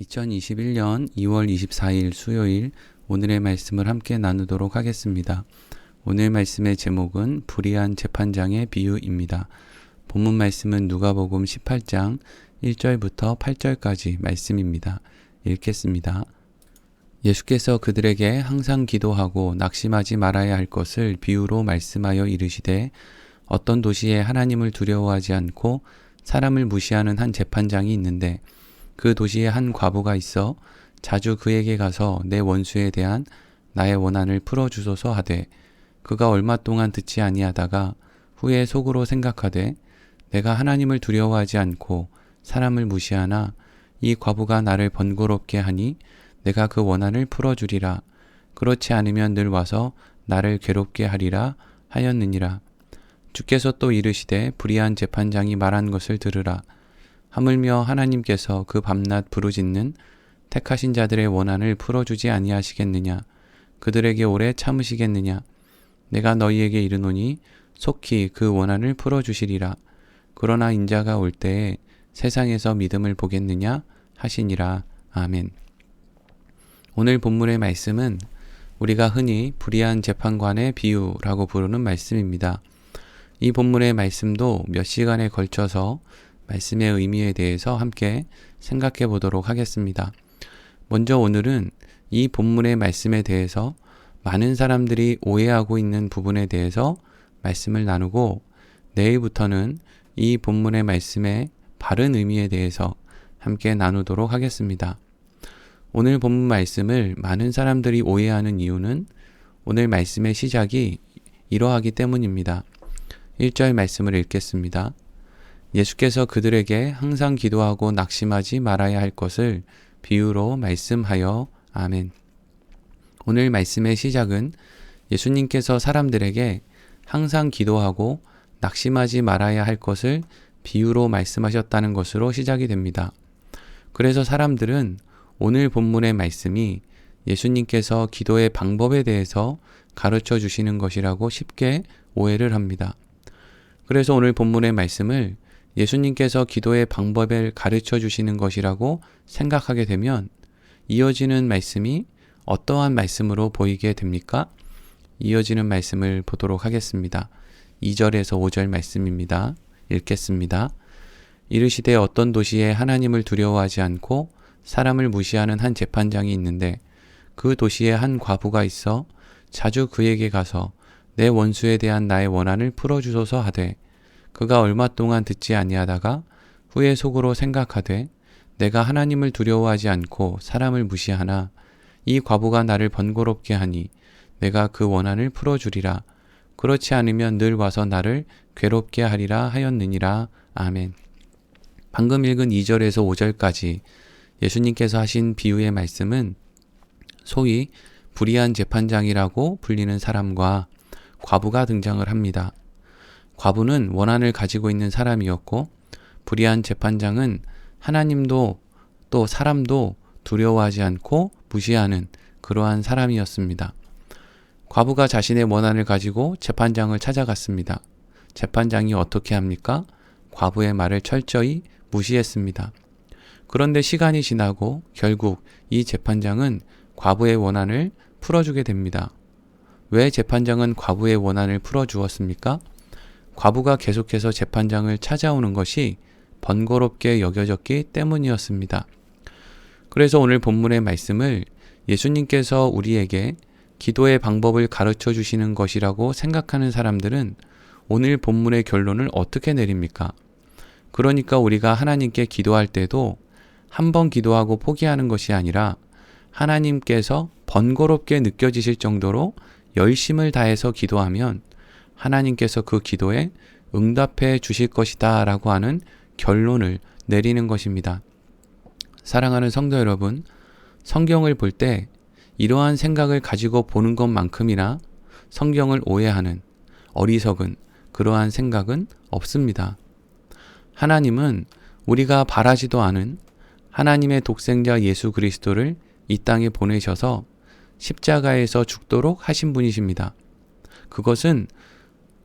2021년 2월 24일 수요일 오늘의 말씀을 함께 나누도록 하겠습니다. 오늘 말씀의 제목은 불의한 재판장의 비유입니다. 본문 말씀은 누가복음 18장 1절부터 8절까지 말씀입니다. 읽겠습니다. 예수께서 그들에게 항상 기도하고 낙심하지 말아야 할 것을 비유로 말씀하여 이르시되 어떤 도시에 하나님을 두려워하지 않고 사람을 무시하는 한 재판장이 있는데 그 도시에 한 과부가 있어 자주 그에게 가서 내 원수에 대한 나의 원한을 풀어주소서 하되 그가 얼마 동안 듣지 아니하다가 후에 속으로 생각하되 내가 하나님을 두려워하지 않고 사람을 무시하나 이 과부가 나를 번거롭게 하니 내가 그 원한을 풀어주리라. 그렇지 않으면 늘 와서 나를 괴롭게 하리라 하였느니라. 주께서 또 이르시되 불의한 재판장이 말한 것을 들으라. 하물며 하나님께서 그 밤낮 부르짖는 택하신 자들의 원한을 풀어주지 아니하시겠느냐. 그들에게 오래 참으시겠느냐. 내가 너희에게 이르노니 속히 그 원한을 풀어주시리라. 그러나 인자가 올 때에 세상에서 믿음을 보겠느냐 하시니라. 아멘. 오늘 본문의 말씀은 우리가 흔히 불의한 재판관의 비유라고 부르는 말씀입니다. 이 본문의 말씀도 몇 시간에 걸쳐서 말씀의 의미에 대해서 함께 생각해 보도록 하겠습니다. 먼저 오늘은 이 본문의 말씀에 대해서 많은 사람들이 오해하고 있는 부분에 대해서 말씀을 나누고 내일부터는 이 본문의 말씀의 바른 의미에 대해서 함께 나누도록 하겠습니다. 오늘 본문 말씀을 많은 사람들이 오해하는 이유는 오늘 말씀의 시작이 이러하기 때문입니다. 1절 말씀을 읽겠습니다. 예수께서 그들에게 항상 기도하고 낙심하지 말아야 할 것을 비유로 말씀하여 아멘. 오늘 말씀의 시작은 예수님께서 사람들에게 항상 기도하고 낙심하지 말아야 할 것을 비유로 말씀하셨다는 것으로 시작이 됩니다. 그래서 사람들은 오늘 본문의 말씀이 예수님께서 기도의 방법에 대해서 가르쳐 주시는 것이라고 쉽게 오해를 합니다. 그래서 오늘 본문의 말씀을 예수님께서 기도의 방법을 가르쳐 주시는 것이라고 생각하게 되면 이어지는 말씀이 어떠한 말씀으로 보이게 됩니까? 이어지는 말씀을 보도록 하겠습니다. 2절에서 5절 말씀입니다. 읽겠습니다. 이르시되 어떤 도시에 하나님을 두려워하지 않고 사람을 무시하는 한 재판장이 있는데 그 도시에 한 과부가 있어 자주 그에게 가서 내 원수에 대한 나의 원한을 풀어주소서 하되 그가 얼마 동안 듣지 아니하다가 후에 속으로 생각하되 내가 하나님을 두려워하지 않고 사람을 무시하나 이 과부가 나를 번거롭게 하니 내가 그 원한을 풀어주리라. 그렇지 않으면 늘 와서 나를 괴롭게 하리라 하였느니라. 아멘. 방금 읽은 2절에서 5절까지 예수님께서 하신 비유의 말씀은 소위 불의한 재판장이라고 불리는 사람과 과부가 등장을 합니다. 과부는 원한을 가지고 있는 사람이었고 불의한 재판장은 하나님도 또 사람도 두려워하지 않고 무시하는 그러한 사람이었습니다. 과부가 자신의 원한을 가지고 재판장을 찾아갔습니다. 재판장이 어떻게 합니까? 과부의 말을 철저히 무시했습니다. 그런데 시간이 지나고 결국 이 재판장은 과부의 원한을 풀어주게 됩니다. 왜 재판장은 과부의 원한을 풀어주었습니까? 과부가 계속해서 재판장을 찾아오는 것이 번거롭게 여겨졌기 때문이었습니다. 그래서 오늘 본문의 말씀을 예수님께서 우리에게 기도의 방법을 가르쳐 주시는 것이라고 생각하는 사람들은 오늘 본문의 결론을 어떻게 내립니까? 그러니까 우리가 하나님께 기도할 때도 한 번 기도하고 포기하는 것이 아니라 하나님께서 번거롭게 느껴지실 정도로 열심을 다해서 기도하면 하나님께서 그 기도에 응답해 주실 것이다 라고 하는 결론을 내리는 것입니다. 사랑하는 성도 여러분, 성경을 볼 때 이러한 생각을 가지고 보는 것만큼이나 성경을 오해하는 어리석은 그러한 생각은 없습니다. 하나님은 우리가 바라지도 않은 하나님의 독생자 예수 그리스도를 이 땅에 보내셔서 십자가에서 죽도록 하신 분이십니다. 그것은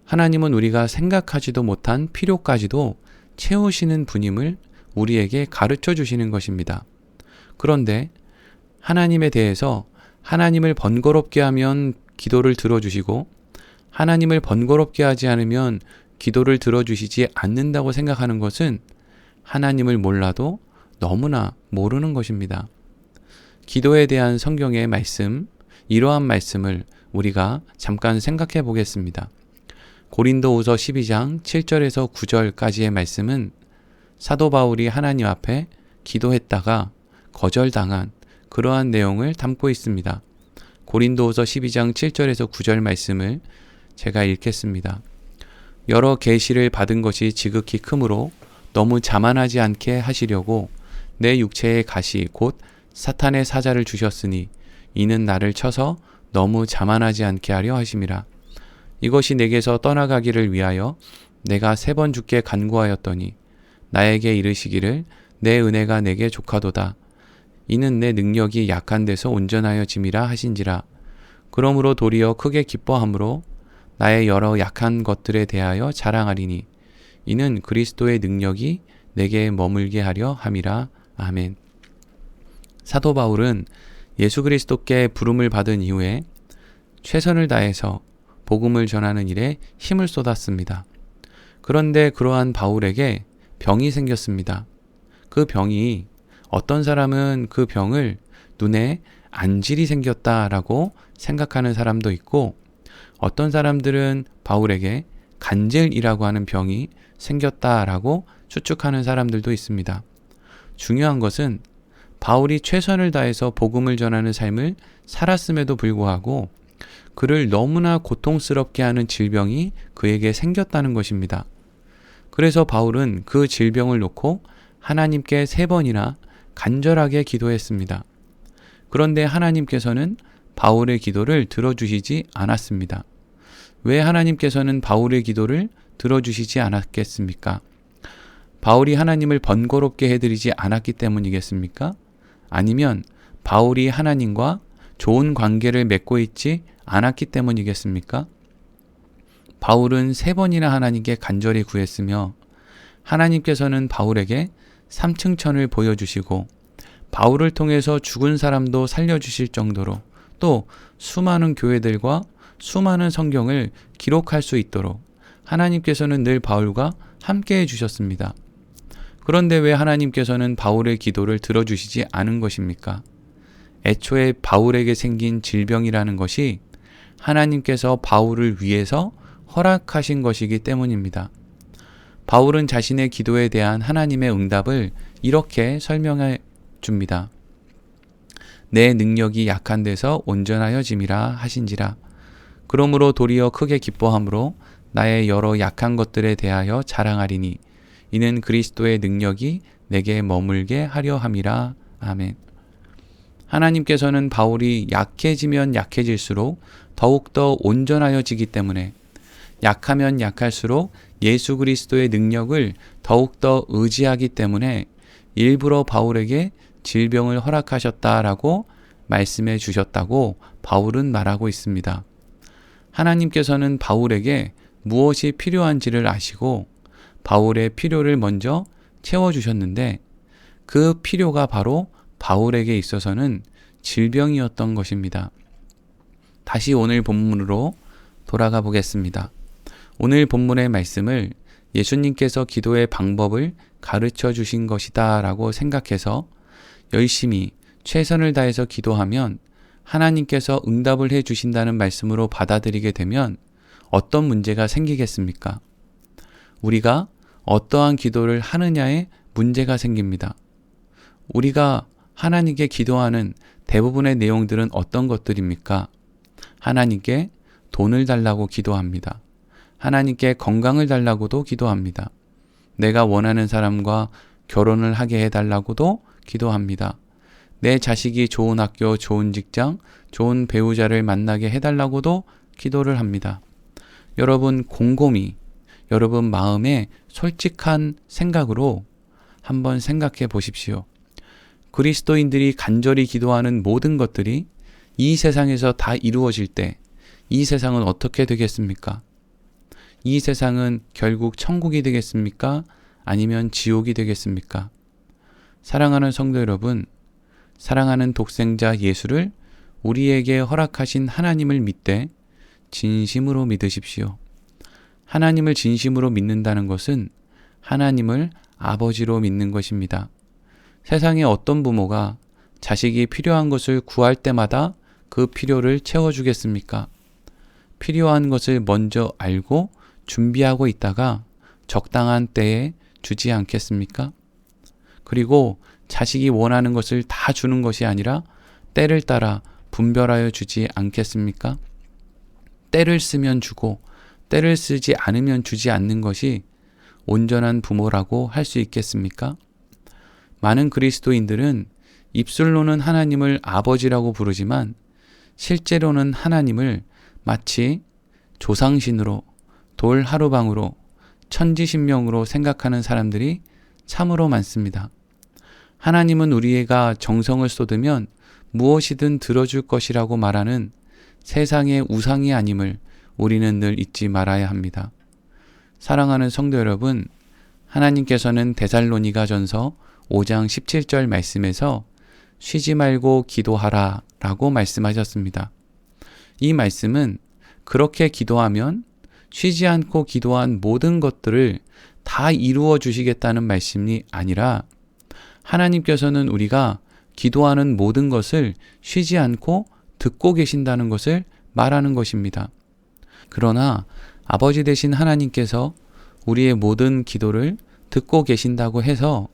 하나님은 우리가 생각하지도 못한 필요까지도 채우시는 분임을 우리에게 가르쳐 주시는 것입니다. 그런데 하나님에 대해서 하나님을 번거롭게 하면 기도를 들어주시고 하나님을 번거롭게 하지 않으면 기도를 들어주시지 않는다고 생각하는 것은 하나님을 몰라도 너무나 모르는 것입니다. 기도에 대한 성경의 말씀, 이러한 말씀을 우리가 잠깐 생각해 보겠습니다. 고린도후서 12장 7절에서 9절까지의 말씀은 사도 바울이 하나님 앞에 기도했다가 거절당한 그러한 내용을 담고 있습니다. 고린도후서 12장 7절에서 9절 말씀을 제가 읽겠습니다. 여러 계시를 받은 것이 지극히 크므로 너무 자만하지 않게 하시려고 내 육체의 가시 곧 사탄의 사자를 주셨으니 이는 나를 쳐서 너무 자만하지 않게 하려 하심이라. 이것이 내게서 떠나가기를 위하여 내가 3번 주께 간구하였더니 나에게 이르시기를 내 은혜가 내게 족하도다. 이는 내 능력이 약한 데서 온전하여 짐이라 하신지라. 그러므로 도리어 크게 기뻐함으로 나의 여러 약한 것들에 대하여 자랑하리니 이는 그리스도의 능력이 내게 머물게 하려 함이라. 아멘. 사도 바울은 예수 그리스도께 부름을 받은 이후에 최선을 다해서 복음을 전하는 일에 힘을 쏟았습니다. 그런데 그러한 바울에게 병이 생겼습니다. 그 병이 어떤 사람은 그 병을 눈에 안질이 생겼다라고 생각하는 사람도 있고 어떤 사람들은 바울에게 간질이라고 하는 병이 생겼다라고 추측하는 사람들도 있습니다. 중요한 것은 바울이 최선을 다해서 복음을 전하는 삶을 살았음에도 불구하고 그를 너무나 고통스럽게 하는 질병이 그에게 생겼다는 것입니다. 그래서 바울은 그 질병을 놓고 하나님께 3번이나 간절하게 기도했습니다. 그런데 하나님께서는 바울의 기도를 들어주시지 않았습니다. 왜 하나님께서는 바울의 기도를 들어주시지 않았겠습니까? 바울이 하나님을 번거롭게 해드리지 않았기 때문이겠습니까? 아니면 바울이 하나님과 좋은 관계를 맺고 있지 않았기 때문이겠습니까? 바울은 3번이나 하나님께 간절히 구했으며 하나님께서는 바울에게 3층천을 보여주시고 바울을 통해서 죽은 사람도 살려주실 정도로 또 수많은 교회들과 수많은 성경을 기록할 수 있도록 하나님께서는 늘 바울과 함께 해주셨습니다. 그런데 왜 하나님께서는 바울의 기도를 들어주시지 않은 것입니까? 애초에 바울에게 생긴 질병이라는 것이 하나님께서 바울을 위해서 허락하신 것이기 때문입니다. 바울은 자신의 기도에 대한 하나님의 응답을 이렇게 설명해 줍니다. 내 능력이 약한 데서 온전하여 짐이라 하신지라. 그러므로 도리어 크게 기뻐함으로 나의 여러 약한 것들에 대하여 자랑하리니 이는 그리스도의 능력이 내게 머물게 하려 함이라. 아멘. 하나님께서는 바울이 약해지면 약해질수록 더욱더 온전하여지기 때문에 약하면 약할수록 예수 그리스도의 능력을 더욱더 의지하기 때문에 일부러 바울에게 질병을 허락하셨다라고 말씀해 주셨다고 바울은 말하고 있습니다. 하나님께서는 바울에게 무엇이 필요한지를 아시고 바울의 필요를 먼저 채워주셨는데 그 필요가 바로 바울에게 있어서는 질병이었던 것입니다. 다시 오늘 본문으로 돌아가 보겠습니다. 오늘 본문의 말씀을 예수님께서 기도의 방법을 가르쳐 주신 것이다 라고 생각해서 열심히 최선을 다해서 기도하면 하나님께서 응답을 해 주신다는 말씀으로 받아들이게 되면 어떤 문제가 생기겠습니까? 우리가 어떠한 기도를 하느냐에 문제가 생깁니다. 우리가 하나님께 기도하는 대부분의 내용들은 어떤 것들입니까? 하나님께 돈을 달라고 기도합니다. 하나님께 건강을 달라고도 기도합니다. 내가 원하는 사람과 결혼을 하게 해달라고도 기도합니다. 내 자식이 좋은 학교, 좋은 직장, 좋은 배우자를 만나게 해달라고도 기도를 합니다. 여러분 곰곰이 여러분 마음에 솔직한 생각으로 한번 생각해 보십시오. 그리스도인들이 간절히 기도하는 모든 것들이 이 세상에서 다 이루어질 때 이 세상은 어떻게 되겠습니까? 이 세상은 결국 천국이 되겠습니까? 아니면 지옥이 되겠습니까? 사랑하는 성도 여러분, 사랑하는 독생자 예수를 우리에게 허락하신 하나님을 믿되 진심으로 믿으십시오. 하나님을 진심으로 믿는다는 것은 하나님을 아버지로 믿는 것입니다. 세상에 어떤 부모가 자식이 필요한 것을 구할 때마다 그 필요를 채워주겠습니까? 필요한 것을 먼저 알고 준비하고 있다가 적당한 때에 주지 않겠습니까? 그리고 자식이 원하는 것을 다 주는 것이 아니라 때를 따라 분별하여 주지 않겠습니까? 때를 쓰면 주고 때를 쓰지 않으면 주지 않는 것이 온전한 부모라고 할 수 있겠습니까? 많은 그리스도인들은 입술로는 하나님을 아버지라고 부르지만 실제로는 하나님을 마치 조상신으로, 돌 하루방으로, 천지신명으로 생각하는 사람들이 참으로 많습니다. 하나님은 우리가 정성을 쏟으면 무엇이든 들어줄 것이라고 말하는 세상의 우상이 아님을 우리는 늘 잊지 말아야 합니다. 사랑하는 성도 여러분, 하나님께서는 데살로니가전서 5장 17절 말씀에서 쉬지 말고 기도하라 라고 말씀하셨습니다. 이 말씀은 그렇게 기도하면 쉬지 않고 기도한 모든 것들을 다 이루어 주시겠다는 말씀이 아니라 하나님께서는 우리가 기도하는 모든 것을 쉬지 않고 듣고 계신다는 것을 말하는 것입니다. 그러나 아버지 되신 하나님께서 우리의 모든 기도를 듣고 계신다고 해서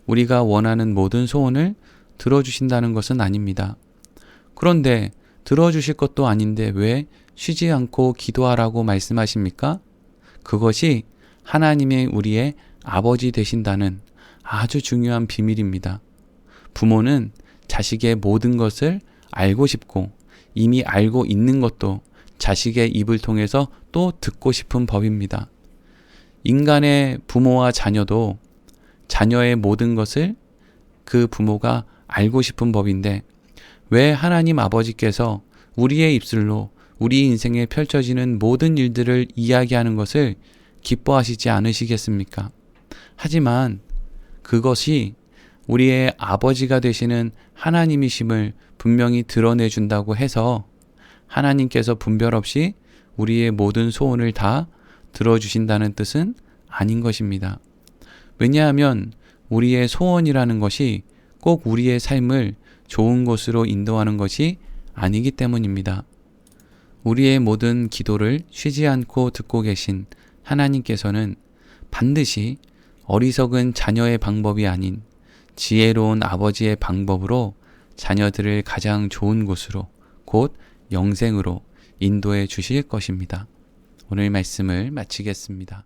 우리가 원하는 모든 소원을 들어주신다는 것은 아닙니다. 그런데 들어주실 것도 아닌데 왜 쉬지 않고 기도하라고 말씀하십니까? 그것이 하나님의 우리의 아버지 되신다는 아주 중요한 비밀입니다. 부모는 자식의 모든 것을 알고 싶고 이미 알고 있는 것도 자식의 입을 통해서 또 듣고 싶은 법입니다. 인간의 부모와 자녀도 자녀의 모든 것을 그 부모가 알고 싶은 법인데 왜 하나님 아버지께서 우리의 입술로 우리 인생에 펼쳐지는 모든 일들을 이야기하는 것을 기뻐하시지 않으시겠습니까? 하지만 그것이 우리의 아버지가 되시는 하나님이심을 분명히 드러내준다고 해서 하나님께서 분별 없이 우리의 모든 소원을 다 들어주신다는 뜻은 아닌 것입니다. 왜냐하면 우리의 소원이라는 것이 꼭 우리의 삶을 좋은 곳으로 인도하는 것이 아니기 때문입니다. 우리의 모든 기도를 쉬지 않고 듣고 계신 하나님께서는 반드시 어리석은 자녀의 방법이 아닌 지혜로운 아버지의 방법으로 자녀들을 가장 좋은 곳으로 곧 영생으로 인도해 주실 것입니다. 오늘 말씀을 마치겠습니다.